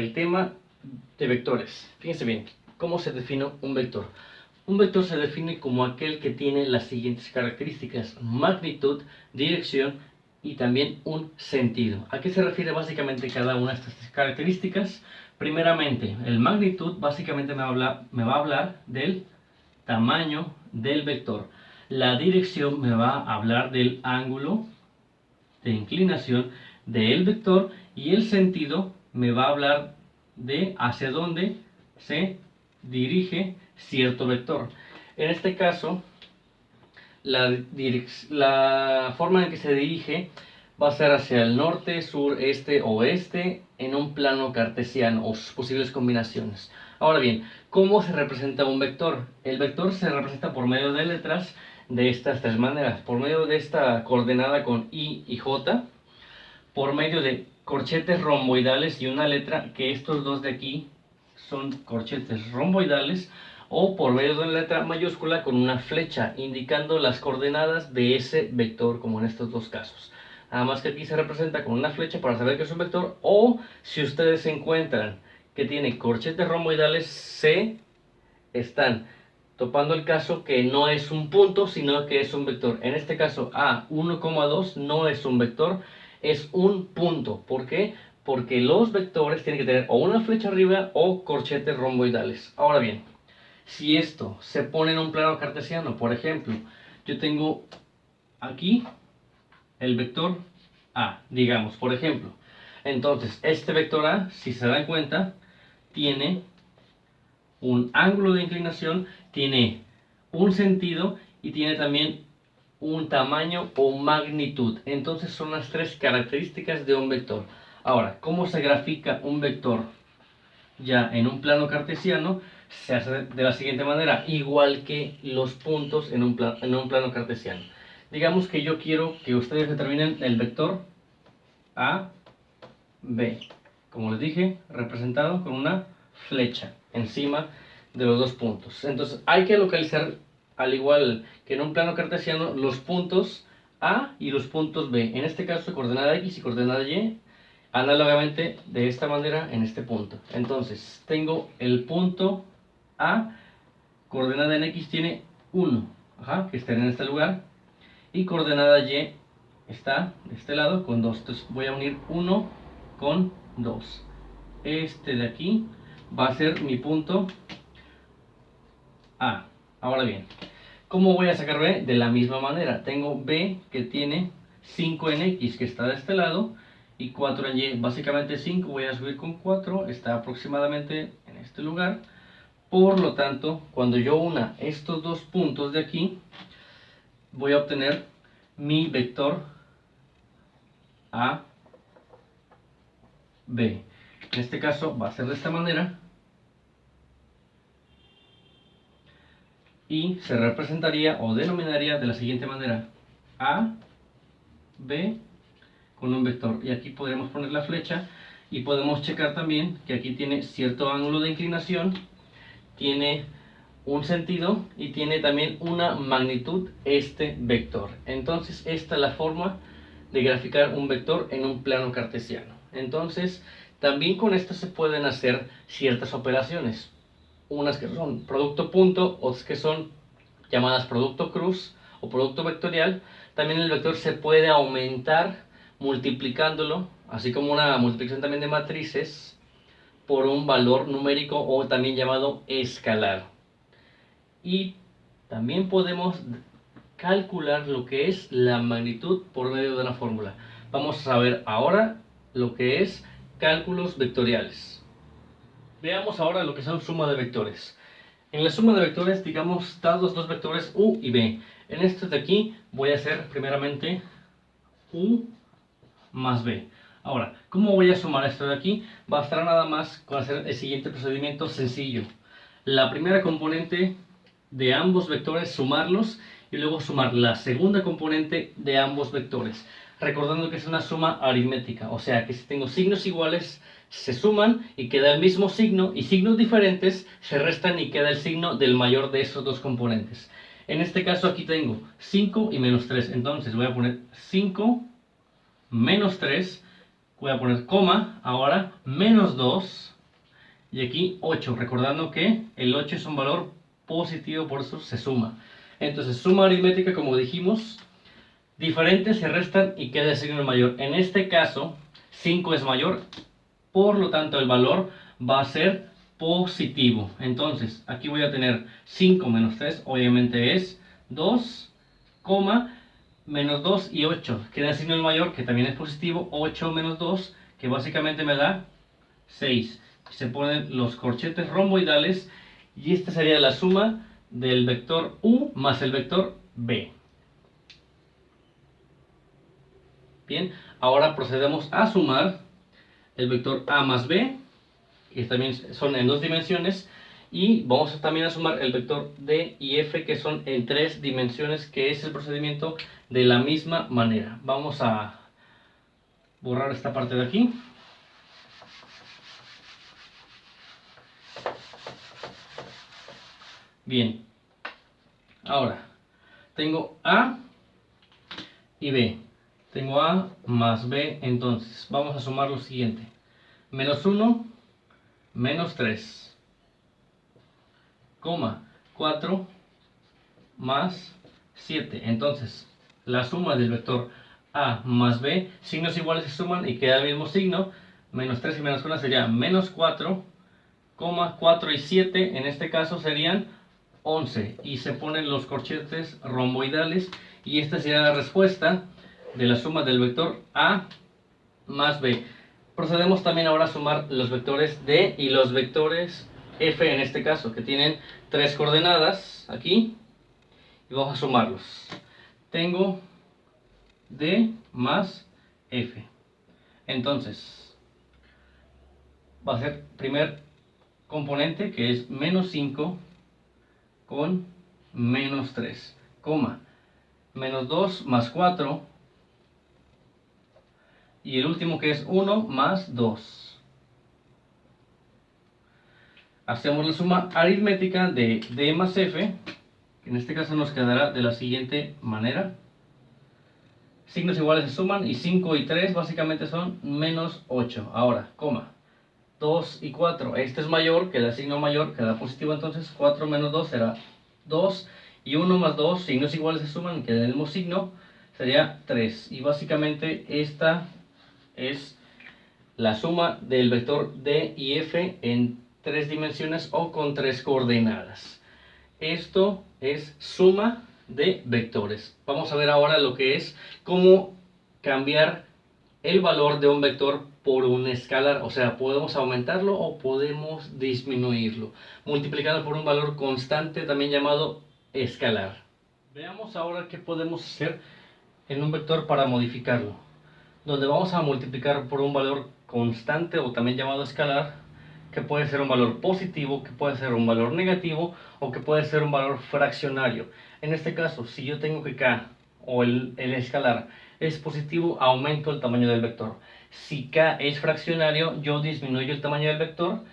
el tema de vectores. Fíjense bien, ¿cómo se define un vector? Un vector se define como aquel que tiene las siguientes características: magnitud, dirección y también un sentido. ¿A qué se refiere básicamente cada una de estas características? Primeramente, el magnitud básicamente me va a hablar del tamaño del vector. La dirección me va a hablar del ángulo de inclinación del vector, y el sentido me va a hablar de hacia dónde se dirige cierto vector. En este caso, la forma en que se dirige va a ser hacia el norte, sur, este, oeste, en un plano cartesiano o sus posibles combinaciones. Ahora bien, ¿cómo se representa un vector? El vector se representa por medio de letras de estas tres maneras: por medio de esta coordenada con I y J, por medio de corchetes romboidales y una letra, que estos dos de aquí son corchetes romboidales, o por medio de una letra mayúscula con una flecha indicando las coordenadas de ese vector, como en estos dos casos. Nada más que aquí se representa con una flecha para saber que es un vector, o si ustedes se encuentran que tiene corchetes romboidales, se están topando el caso que no es un punto, sino que es un vector. En este caso, A1,2 no es un vector, es un punto. ¿Por qué? Porque los vectores tienen que tener o una flecha arriba o corchetes romboidales. Ahora bien, si esto se pone en un plano cartesiano, por ejemplo, yo tengo aquí el vector A, digamos, por ejemplo. Entonces, este vector A, si se dan cuenta, tiene un ángulo de inclinación, tiene un sentido y tiene también un tamaño o magnitud. Entonces son las tres características de un vector. Ahora, ¿cómo se grafica un vector ya en un plano cartesiano? Se hace de la siguiente manera, igual que los puntos en un plano cartesiano. Digamos que yo quiero que ustedes determinen el vector A, B, como les dije, representado con una flecha encima de los dos puntos. Entonces hay que localizar, al igual que en un plano cartesiano, los puntos A y los puntos B. En este caso, coordenada X y coordenada Y, análogamente de esta manera en este punto. Entonces tengo el punto A, coordenada en X tiene 1, que está en este lugar, y coordenada Y está de este lado con 2. Entonces voy a unir 1 con 2. Este de aquí va a ser mi punto A. Ahora bien, ¿cómo voy a sacar B? De la misma manera. Tengo B que tiene 5 en X, que está de este lado, y 4 en Y. Básicamente 5 voy a subir con 4, está aproximadamente en este lugar. Por lo tanto, cuando yo una estos dos puntos de aquí, voy a obtener mi vector A, B. En este caso va a ser de esta manera, y se representaría o denominaría de la siguiente manera: A, B con un vector. Y aquí podremos poner la flecha y podemos checar también que aquí tiene cierto ángulo de inclinación, tiene un sentido y tiene también una magnitud este vector. Entonces esta es la forma de graficar un vector en un plano cartesiano. Entonces también con esto se pueden hacer ciertas operaciones, unas que son producto punto, otras que son llamadas producto cruz o producto vectorial. También el vector se puede aumentar multiplicándolo, así como una multiplicación también de matrices, por un valor numérico o también llamado escalar. Y también podemos calcular lo que es la magnitud por medio de una fórmula. Vamos a ver ahora lo que es cálculos vectoriales. Veamos ahora lo que son suma de vectores. En la suma de vectores, digamos, dados dos vectores u y b. En estos de aquí voy a hacer primeramente u más b. Ahora, ¿cómo voy a sumar esto de aquí? Bastará nada más con hacer el siguiente procedimiento sencillo. La primera componente de ambos vectores, sumarlos, y luego sumar la segunda componente de ambos vectores. Recordando que es una suma aritmética, o sea que si tengo signos iguales, se suman y queda el mismo signo, y signos diferentes se restan y queda el signo del mayor de esos dos componentes. En este caso aquí tengo 5 y menos 3, entonces voy a poner 5 menos 3, voy a poner coma, ahora menos 2, y aquí 8, recordando que el 8 es un valor positivo, por eso se suma. Entonces, suma aritmética, como dijimos, diferentes se restan y queda el signo mayor. En este caso, 5 es mayor, por lo tanto el valor va a ser positivo. Entonces, aquí voy a tener 5 menos 3, obviamente es 2, menos 2 y 8. Queda el signo mayor, que también es positivo, 8 menos 2, que básicamente me da 6. Se ponen los corchetes romboidales y esta sería la suma del vector u más el vector b. Bien, ahora procedemos a sumar el vector a más b, que también son en 2 dimensiones, y vamos también a sumar el vector d y f, que son en 3 dimensiones, que es el procedimiento de la misma manera. Vamos a borrar esta parte de aquí. Bien, ahora tengo a y b. Tengo a más b, entonces vamos a sumar lo siguiente. Menos 1, menos 3, 4 más 7. Entonces, la suma del vector a más b, signos iguales se suman y queda el mismo signo. Menos 3 y menos 1 sería menos 4, 4 y 7, en este caso serían 11. Y se ponen los corchetes romboidales y esta sería la respuesta de la suma del vector a más b. Procedemos también ahora a sumar los vectores d y los vectores f, en este caso, que tienen 3 coordenadas aquí, y vamos a sumarlos. Tengo d más f. Entonces, va a ser primer componente, que es menos 5 con menos 3, menos 2 más 4, y el último, que es 1 más 2. Hacemos la suma aritmética de d más f, que en este caso nos quedará de la siguiente manera. Signos iguales se suman y 5 y 3 básicamente son menos 8. Ahora, 2 y 4. Este es mayor, queda el signo mayor, queda positivo, entonces 4 menos 2 será 2. Y 1 más 2, signos iguales se suman, queda el mismo signo, sería 3. Y básicamente esta es la suma del vector d y f en 3 dimensiones o con 3 coordenadas. Esto es suma de vectores. Vamos a ver ahora lo que es cómo cambiar el valor de un vector por un escalar. O sea, podemos aumentarlo o podemos disminuirlo, multiplicando por un valor constante, también llamado escalar. Veamos ahora qué podemos hacer en un vector para modificarlo. Donde vamos a multiplicar por un valor constante o también llamado escalar, que puede ser un valor positivo, que puede ser un valor negativo o que puede ser un valor fraccionario. En este caso, si yo tengo que k o el escalar es positivo, aumento el tamaño del vector. Si k es fraccionario, yo disminuyo el tamaño del vector.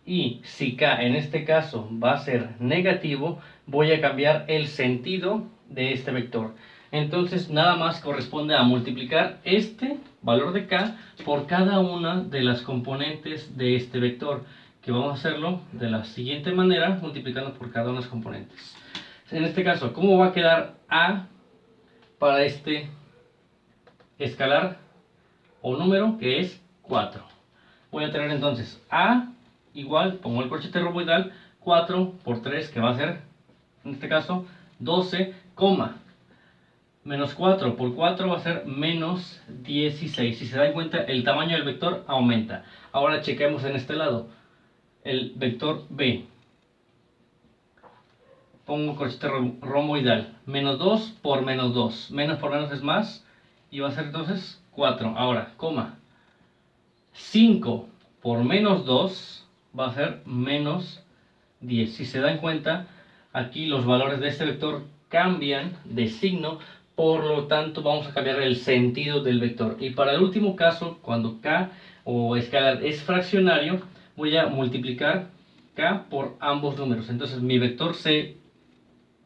Y si k en este caso va a ser negativo, voy a cambiar el sentido de este vector. Entonces nada más corresponde a multiplicar este valor de k por cada una de las componentes de este vector, que vamos a hacerlo de la siguiente manera, multiplicando por cada una de las componentes. En este caso, ¿cómo va a quedar a para este escalar o número, que es 4? Voy a tener entonces a igual, pongo el corchete romboidal, 4 por 3, que va a ser, en este caso, 12, menos 4 por 4 va a ser menos 16. Si se dan cuenta, el tamaño del vector aumenta. Ahora chequemos en este lado. El vector b. Pongo corchete romboidal. Menos 2 por menos 2. Menos por menos es más. Y va a ser entonces 4. Ahora, 5 por menos 2 va a ser menos 10. Si se dan cuenta, aquí los valores de este vector cambian de signo, por lo tanto vamos a cambiar el sentido del vector. Y para el último caso, cuando k o escalar es fraccionario, voy a multiplicar k por ambos números. Entonces mi vector c,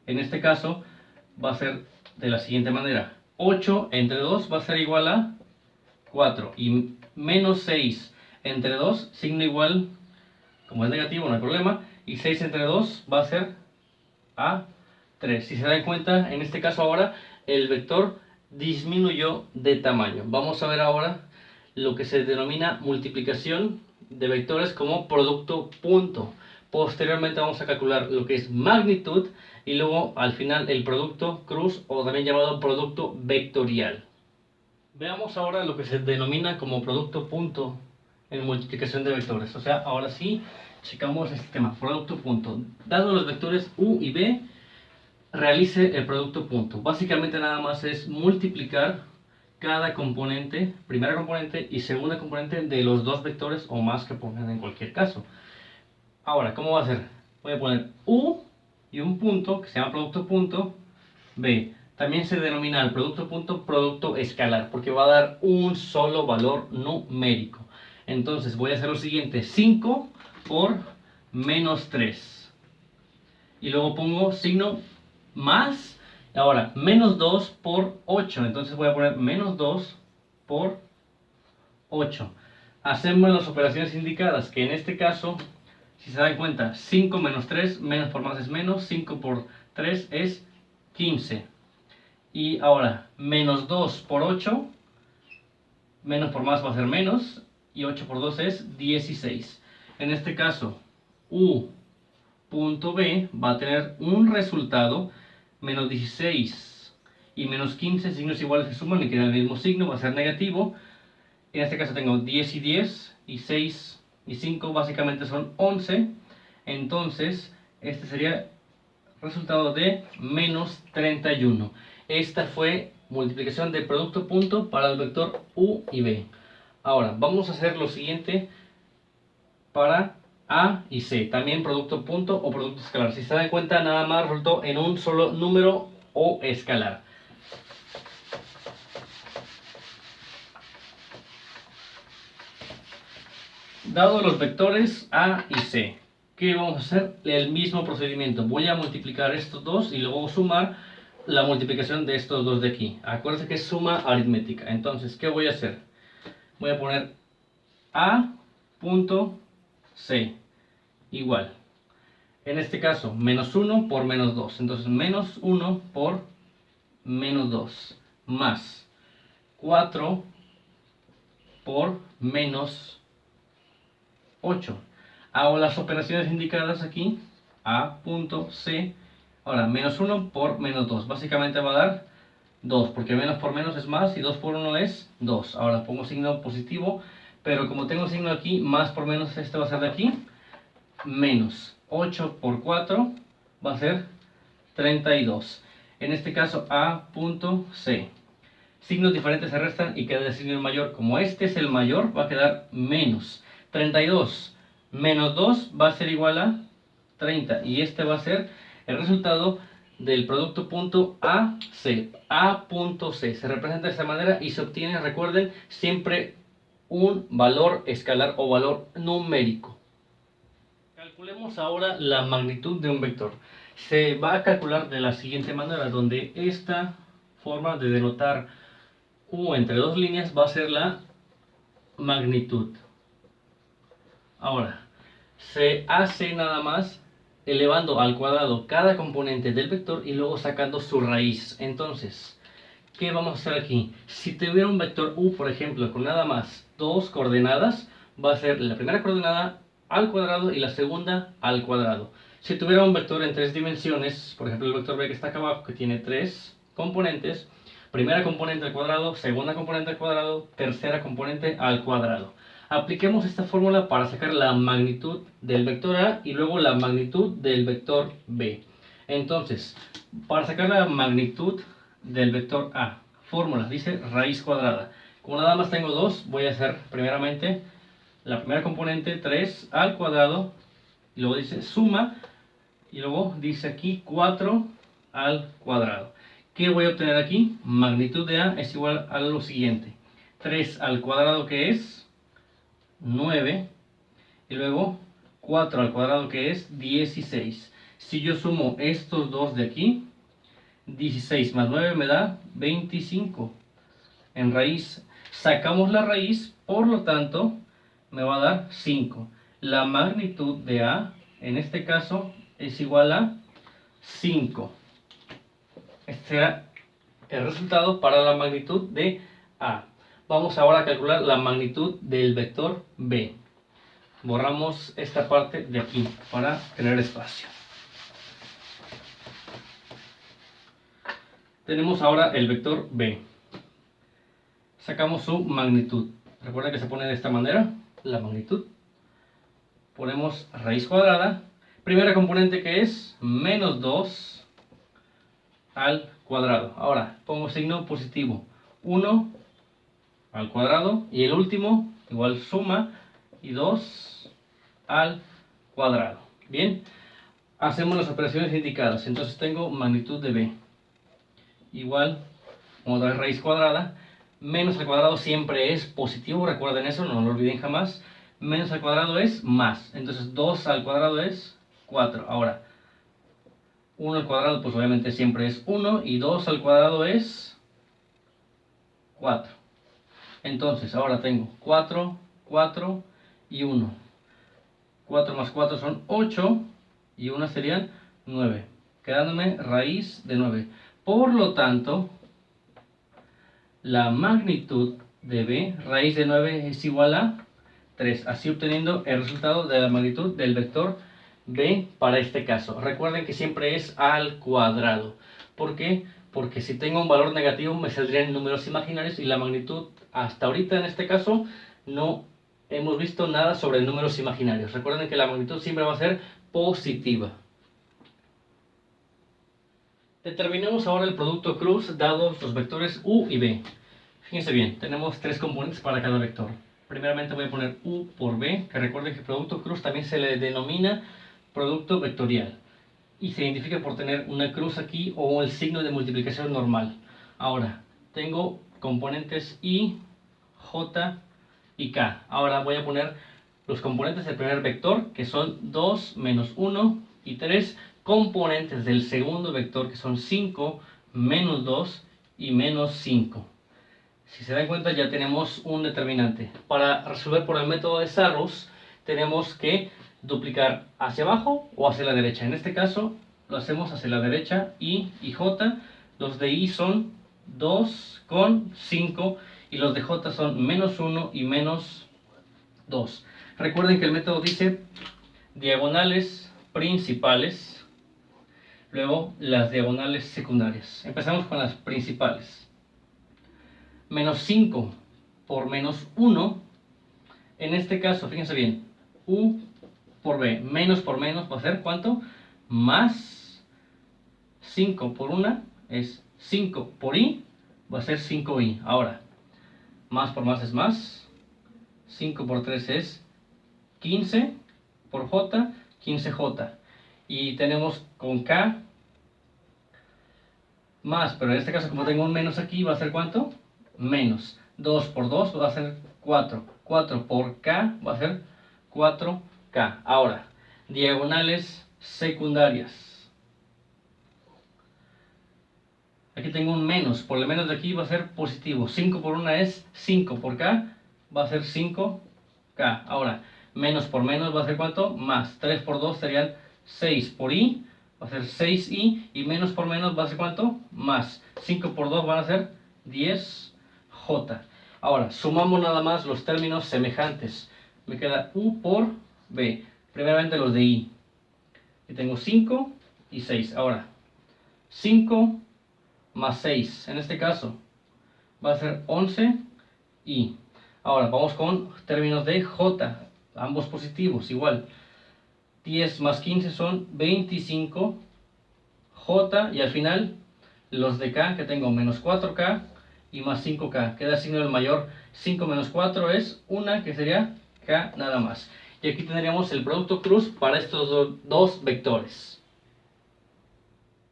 en este caso, va a ser de la siguiente manera. 8 entre 2 va a ser igual a 4. Y menos 6 entre 2, signo igual, como es negativo no hay problema, y 6 entre 2 va a ser A3. Si se dan cuenta, en este caso ahora el vector disminuyó de tamaño. Vamos a ver ahora lo que se denomina multiplicación de vectores como producto punto. Posteriormente vamos a calcular lo que es magnitud y luego al final el producto cruz o también llamado producto vectorial. Veamos ahora lo que se denomina como producto punto en multiplicación de vectores. O sea, ahora sí, checamos este tema, producto punto. Dado los vectores u y b, realice el producto punto. Básicamente nada más es multiplicar cada componente, primera componente y segunda componente de los dos vectores o más que pongan en cualquier caso. Ahora, ¿cómo va a ser? Voy a poner u y un punto que se llama producto punto b. También se denomina el producto punto producto escalar porque va a dar un solo valor numérico. Entonces voy a hacer lo siguiente, 5 por menos 3. Y luego pongo signo más. Ahora, menos 2 por 8. Entonces voy a poner menos 2 por 8. Hacemos las operaciones indicadas, que en este caso, si se dan cuenta, 5 menos 3, menos por más es menos, 5 por 3 es 15. Y ahora, menos 2 por 8, menos por más va a ser menos, y 8 por 2 es 16. En este caso, u punto b va a tener un resultado menos 16 y menos 15, signos iguales se suman y queda el mismo signo, va a ser negativo. En este caso tengo 10 y 10 y 6 y 5 básicamente son 11. Entonces este sería resultado de menos 31. Esta fue multiplicación de producto punto para el vector u y b. Ahora vamos a hacer lo siguiente para a y c, también producto punto o producto escalar. Si se dan cuenta, nada más resultó en un solo número o escalar. Dado los vectores a y c, ¿qué vamos a hacer? El mismo procedimiento. Voy a multiplicar estos dos y luego sumar la multiplicación de estos dos de aquí. Acuérdense que es suma aritmética. Entonces, ¿qué voy a hacer? Voy a poner a punto c igual. En este caso, menos 1 por menos 2. Entonces, menos 1 por menos 2. Más 4 por menos 8. Hago las operaciones indicadas aquí. A punto C. Ahora, menos 1 por menos 2. Básicamente va a dar 2. Porque menos por menos es más. Y 2 por 1 es 2. Ahora pongo signo positivo. Pero como tengo signo aquí, más por menos este va a ser de aquí. Menos 8 por 4 va a ser 32. En este caso A punto C. Signos diferentes se restan y queda el signo mayor. Como este es el mayor, va a quedar menos 32 menos 2 va a ser igual a 30. Y este va a ser el resultado del producto punto AC. A punto C. Se representa de esta manera y se obtiene, recuerden, siempre un valor escalar o valor numérico. Calculemos ahora la magnitud de un vector. Se va a calcular de la siguiente manera, donde esta forma de denotar u entre dos líneas va a ser la magnitud. Ahora, se hace nada más elevando al cuadrado cada componente del vector y luego sacando su raíz. Entonces, ¿qué vamos a hacer aquí? Si tuviera un vector u, por ejemplo, con nada más dos coordenadas, va a ser la primera coordenada al cuadrado y la segunda al cuadrado. Si tuviera un vector en tres dimensiones, por ejemplo el vector b que está acá abajo, que tiene tres componentes, primera componente al cuadrado, segunda componente al cuadrado, tercera componente al cuadrado. Apliquemos esta fórmula para sacar la magnitud del vector a y luego la magnitud del vector b. Entonces, para sacar la magnitud del vector a, fórmula, dice raíz cuadrada. Como nada más tengo dos, voy a hacer primeramente la primera componente 3 al cuadrado, y luego dice suma, y luego dice aquí 4 al cuadrado. ¿Qué voy a obtener aquí? Magnitud de a es igual a lo siguiente. 3 al cuadrado que es 9, y luego 4 al cuadrado que es 16. Si yo sumo estos dos de aquí, 16 más 9 me da 25. En raíz, sacamos la raíz, por lo tanto, me va a dar 5. la magnitud de A, en este caso, es igual a 5. Este será el resultado para la magnitud de A. Vamos ahora a calcular la magnitud del vector B. Borramos esta parte de aquí para tener espacio. Tenemos ahora el vector B. Sacamos su magnitud. Recuerda que se pone de esta manera, la magnitud. Ponemos raíz cuadrada. Primera componente que es menos 2 al cuadrado. Ahora pongo signo positivo. 1 al cuadrado. Y el último igual suma y 2 al cuadrado. Bien, hacemos las operaciones indicadas. Entonces tengo magnitud de B igual, otra vez raíz cuadrada. Menos al cuadrado siempre es positivo, recuerden eso, no lo olviden jamás. Menos al cuadrado es más. Entonces 2 al cuadrado es 4. Ahora, 1 al cuadrado pues obviamente siempre es 1. Y 2 al cuadrado es 4. Entonces ahora tengo 4, 4 y 1. 4 más 4 son 8. Y 1 serían 9. Quedándome raíz de 9. Por lo tanto, la magnitud de B, raíz de 9, es igual a 3. Así obteniendo el resultado de la magnitud del vector B para este caso. Recuerden que siempre es al cuadrado. ¿Por qué? Porque si tengo un valor negativo me saldrían números imaginarios y la magnitud, hasta ahorita en este caso, no hemos visto nada sobre números imaginarios. Recuerden que la magnitud siempre va a ser positiva. Determinemos ahora el producto cruz dados los vectores u y b. Fíjense bien, tenemos tres componentes para cada vector. Primeramente voy a poner u por b, que recuerden que producto cruz también se le denomina producto vectorial. Y se identifica por tener una cruz aquí o el signo de multiplicación normal. Ahora, tengo componentes i, j y k. Ahora voy a poner los componentes del primer vector, que son 2 menos 1 y 3 componentes del segundo vector, que son 5 menos 2 y menos 5. Si se dan cuenta, ya tenemos un determinante. Para resolver por el método de Sarrus, tenemos que duplicar hacia abajo o hacia la derecha. En este caso, lo hacemos hacia la derecha, i y j. Los de i son 2 con 5 y los de j son menos 1 y menos 2. Recuerden que el método dice diagonales principales, luego las diagonales secundarias. Empezamos con las principales. Menos 5 por menos 1, en este caso, fíjense bien, u por b, menos por menos va a ser ¿cuánto? Más 5 por 1 es 5 por i, va a ser 5i. Ahora, más por más es más, 5 por 3 es 15 por j, 15j. Y tenemos con k más, pero en este caso como tengo un menos aquí, va a ser ¿cuánto? Menos. 2 por 2 va a ser 4. 4 por k va a ser 4k. Ahora, diagonales secundarias. Aquí tengo un menos. Por el menos de aquí va a ser positivo. 5 por 1 es 5 por k va a ser 5k. Ahora, menos por menos va a ser ¿cuánto? Más. 3 por 2 serían 6 por i. Va a ser 6i. Y menos por menos va a ser ¿cuánto? Más. 5 por 2 van a ser 10j. Ahora, sumamos nada más los términos semejantes. Me queda u por b. Primeramente los de i. Aquí tengo 5 y 6. Ahora, 5 más 6. En este caso, va a ser 11i. Ahora, vamos con términos de j. Ambos positivos, igual. 10 más 15 son 25j. Y al final, los de k, que tengo menos 4k y más 5k. Queda signo del mayor. 5 menos 4 es 1, que sería k nada más. Y aquí tendríamos el producto cruz para estos dos vectores.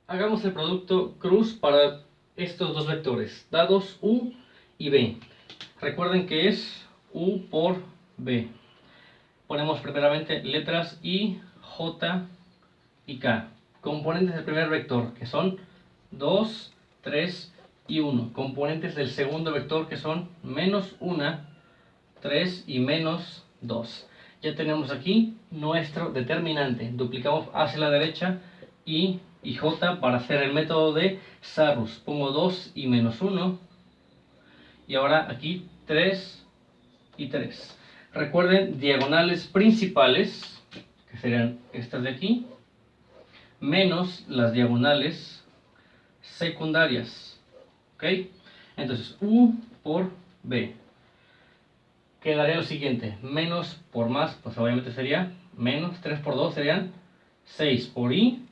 Hagamos el producto cruz para estos dos vectores, dados u y b. Recuerden que es u por b. Ponemos primeramente letras i, j y k. Componentes del primer vector, que son 2, 3 y 1. Componentes del segundo vector, que son menos 1, 3 y menos 2. Ya tenemos aquí nuestro determinante. Duplicamos hacia la derecha I y J para hacer el método de Sarrus. Pongo 2 y menos 1. Y ahora aquí 3 y 3. Recuerden, diagonales principales, que serían estas de aquí, menos las diagonales secundarias. ¿Ok? Entonces, U por B. Quedaría lo siguiente, menos por más, pues obviamente sería menos, 3 por 2 serían 6 por I,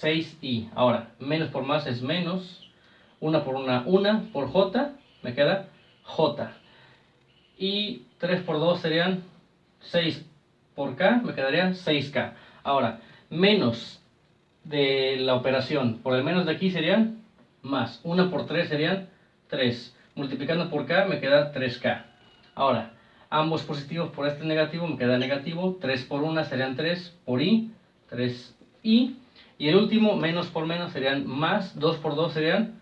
6I. Ahora, menos por más es menos, 1 por 1 por J, me queda J. Y 3 por 2 serían 6 por K, me quedaría 6K. Ahora, menos de la operación por el menos de aquí serían más. 1 por 3 serían 3. Multiplicando por K me queda 3K. Ahora, ambos positivos por este negativo me queda negativo. 3 por 1 serían 3 por I, 3I. Y el último, menos por menos, serían más. 2 por 2 serían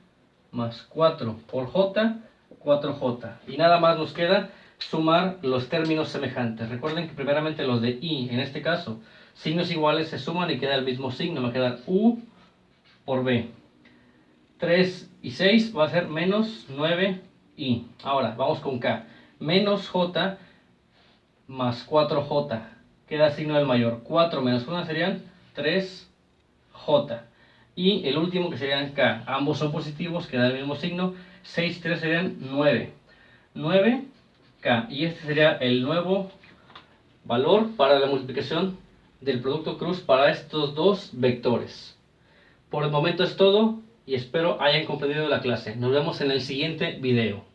más 4 por J, 4J. Y nada más nos queda sumar los términos semejantes. Recuerden que primeramente los de I, en este caso, signos iguales se suman y queda el mismo signo. Me queda U por B. 3 y 6 va a ser menos 9I. Ahora, vamos con K. Menos J más 4J. Queda signo del mayor. 4 menos 1 serían 3J. Y el último que serían K. Ambos son positivos, queda el mismo signo. 6 y 3 serían 9. 9K. Y este sería el nuevo valor para la multiplicación del producto cruz para estos dos vectores. Por el momento es todo y espero hayan comprendido la clase. Nos vemos en el siguiente video.